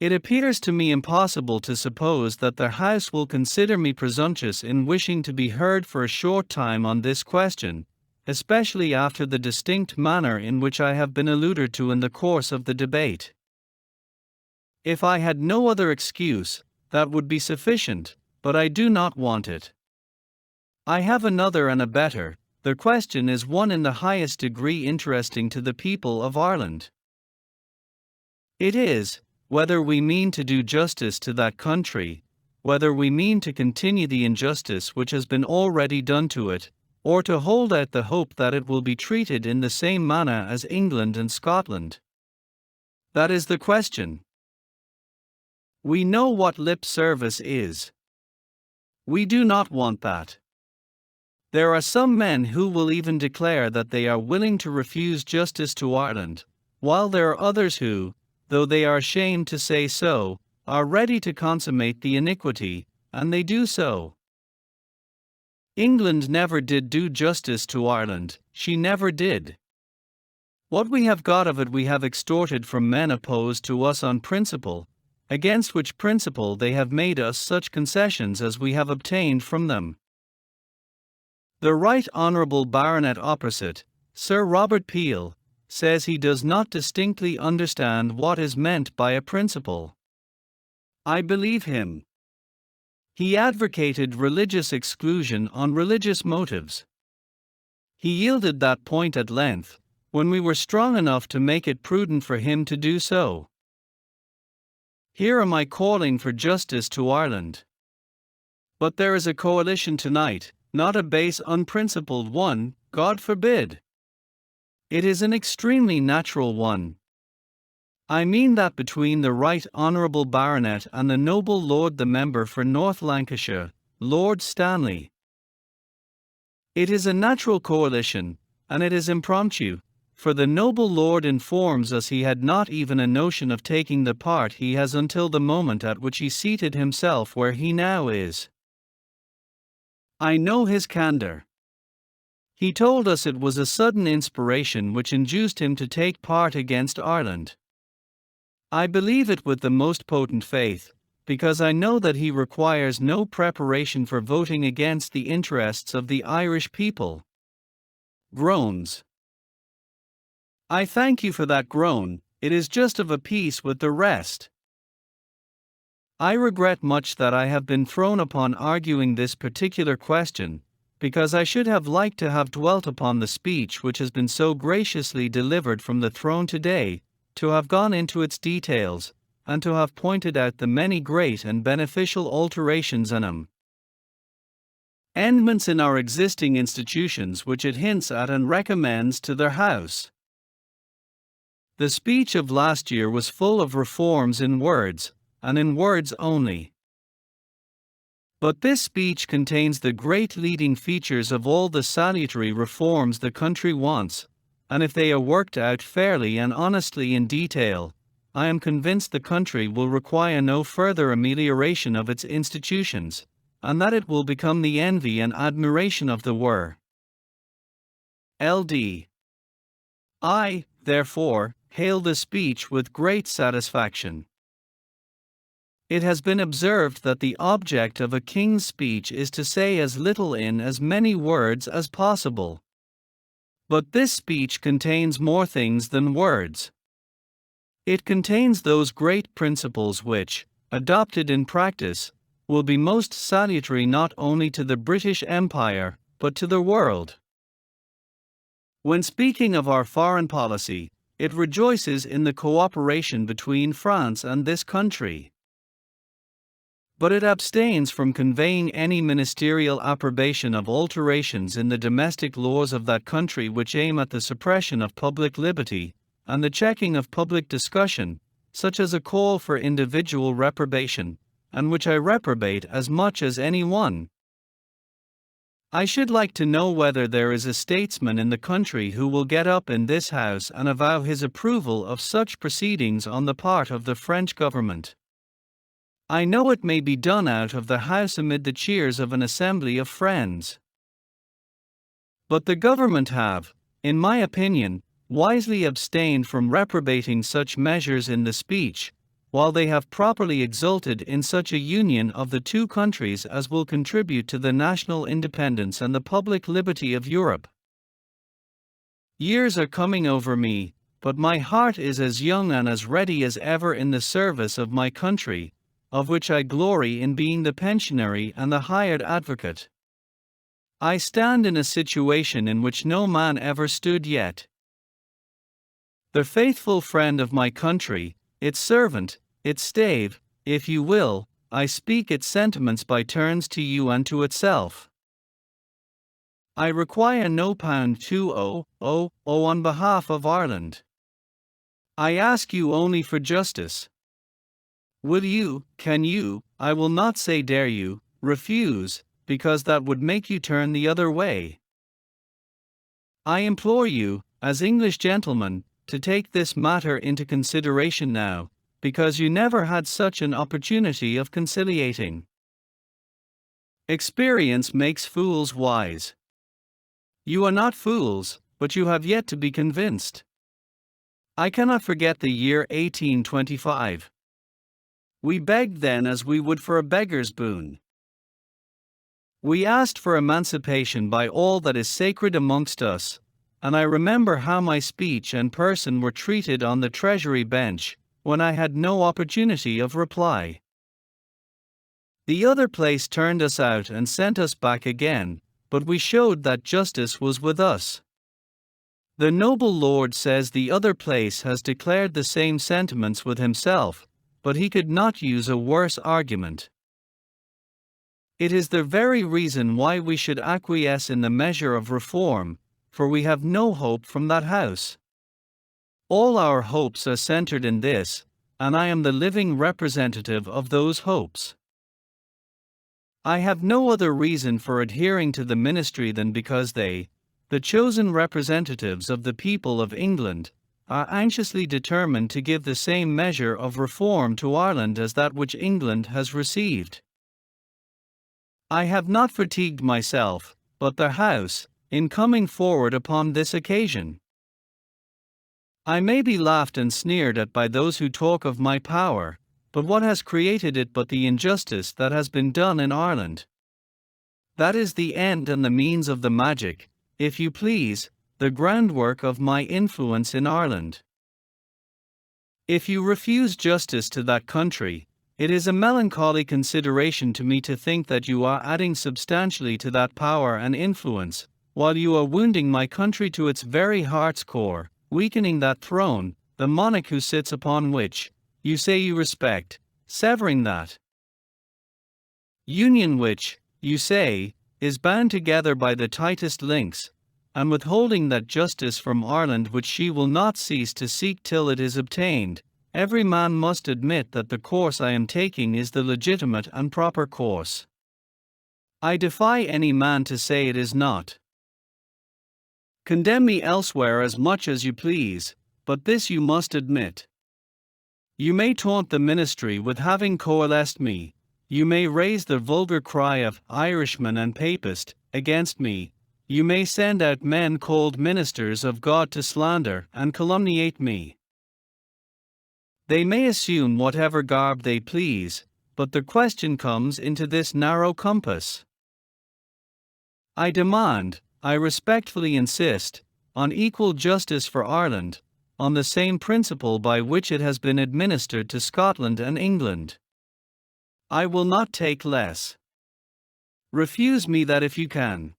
It appears to me impossible to suppose that the House will consider me presumptuous in wishing to be heard for a short time on this question, especially after the distinct manner in which I have been alluded to in the course of the debate. If I had no other excuse, that would be sufficient, but I do not want it. I have another and a better. The question is one in the highest degree interesting to the people of Ireland. It is, whether we mean to do justice to that country, whether we mean to continue the injustice which has been already done to it, or to hold out the hope that it will be treated in the same manner as England and Scotland. That is the question. We know what lip service is. We do not want that. There are some men who will even declare that they are willing to refuse justice to Ireland, while there are others who, though they are ashamed to say so, are ready to consummate the iniquity, and they do so. England never did do justice to Ireland, she never did. What we have got of it we have extorted from men opposed to us on principle, against which principle they have made us such concessions as we have obtained from them. The Right Honourable Baronet opposite, Sir Robert Peel, says he does not distinctly understand what is meant by a principle. I believe him. He advocated religious exclusion on religious motives. He yielded that point at length, when we were strong enough to make it prudent for him to do so. Here am I calling for justice to Ireland. But there is a coalition tonight, not a base unprincipled one, God forbid. It is an extremely natural one. I mean that between the Right Honourable Baronet and the noble Lord the Member for North Lancashire, Lord Stanley. It is a natural coalition, and it is impromptu, for the noble Lord informs us he had not even a notion of taking the part he has until the moment at which he seated himself where he now is. I know his candour. He told us it was a sudden inspiration which induced him to take part against Ireland. I believe it with the most potent faith, because I know that he requires no preparation for voting against the interests of the Irish people. Groans. I thank you for that groan, it is just of a piece with the rest. I regret much that I have been thrown upon arguing this particular question, because I should have liked to have dwelt upon the speech which has been so graciously delivered from the throne today, to have gone into its details, and to have pointed out the many great and beneficial alterations in them. Amendments in our existing institutions which it hints at and recommends to their House. The speech of last year was full of reforms in words, and in words only. But this speech contains the great leading features of all the salutary reforms the country wants, and if they are worked out fairly and honestly in detail, I am convinced the country will require no further amelioration of its institutions, and that it will become the envy and admiration of the world. LD. I, therefore, hail the speech with great satisfaction. It has been observed that the object of a king's speech is to say as little in as many words as possible. But this speech contains more things than words. It contains those great principles which, adopted in practice, will be most salutary not only to the British Empire, but to the world. When speaking of our foreign policy, it rejoices in the cooperation between France and this country. But it abstains from conveying any ministerial approbation of alterations in the domestic laws of that country which aim at the suppression of public liberty, and the checking of public discussion, such as a call for individual reprobation, and which I reprobate as much as any one. I should like to know whether there is a statesman in the country who will get up in this House and avow his approval of such proceedings on the part of the French government. I know it may be done out of the House amid the cheers of an assembly of friends. But the government have, in my opinion, wisely abstained from reprobating such measures in the speech, while they have properly exulted in such a union of the two countries as will contribute to the national independence and the public liberty of Europe. Years are coming over me, but my heart is as young and as ready as ever in the service of my country, of which I glory in being the pensionary and the hired advocate. I stand in a situation in which no man ever stood yet. The faithful friend of my country, its servant, its stave, if you will, I speak its sentiments by turns to you and to itself. I require no £200 on behalf of Ireland. I ask you only for justice. Will you, can you, I will not say dare you, refuse, because that would make you turn the other way. I implore you, as English gentlemen, to take this matter into consideration now, because you never had such an opportunity of conciliating. Experience makes fools wise. You are not fools, but you have yet to be convinced. I cannot forget the year 1825. We begged then as we would for a beggar's boon. We asked for emancipation by all that is sacred amongst us, and I remember how my speech and person were treated on the Treasury bench, when I had no opportunity of reply. The other place turned us out and sent us back again, but we showed that justice was with us. The noble lord says the other place has declared the same sentiments with himself, but he could not use a worse argument. It is the very reason why we should acquiesce in the measure of reform, for we have no hope from that house. All our hopes are centered in this, and I am the living representative of those hopes. I have no other reason for adhering to the ministry than because they, the chosen representatives of the people of England, are anxiously determined to give the same measure of reform to Ireland as that which England has received. I have not fatigued myself, but the House, in coming forward upon this occasion. I may be laughed and sneered at by those who talk of my power, but what has created it but the injustice that has been done in Ireland? That is the end and the means of the magic, if you please, the groundwork of my influence in Ireland. If you refuse justice to that country, it is a melancholy consideration to me to think that you are adding substantially to that power and influence, while you are wounding my country to its very heart's core, weakening that throne, the monarch who sits upon which, you say you respect, severing that union which, you say, is bound together by the tightest links, and withholding that justice from Ireland which she will not cease to seek till it is obtained. Every man must admit that the course I am taking is the legitimate and proper course. I defy any man to say it is not. Condemn me elsewhere as much as you please, but this you must admit. You may taunt the ministry with having coalesced me, you may raise the vulgar cry of Irishman and Papist against me, you may send out men called ministers of God to slander and calumniate me. They may assume whatever garb they please, but the question comes into this narrow compass. I demand, I respectfully insist, on equal justice for Ireland, on the same principle by which it has been administered to Scotland and England. I will not take less. Refuse me that if you can.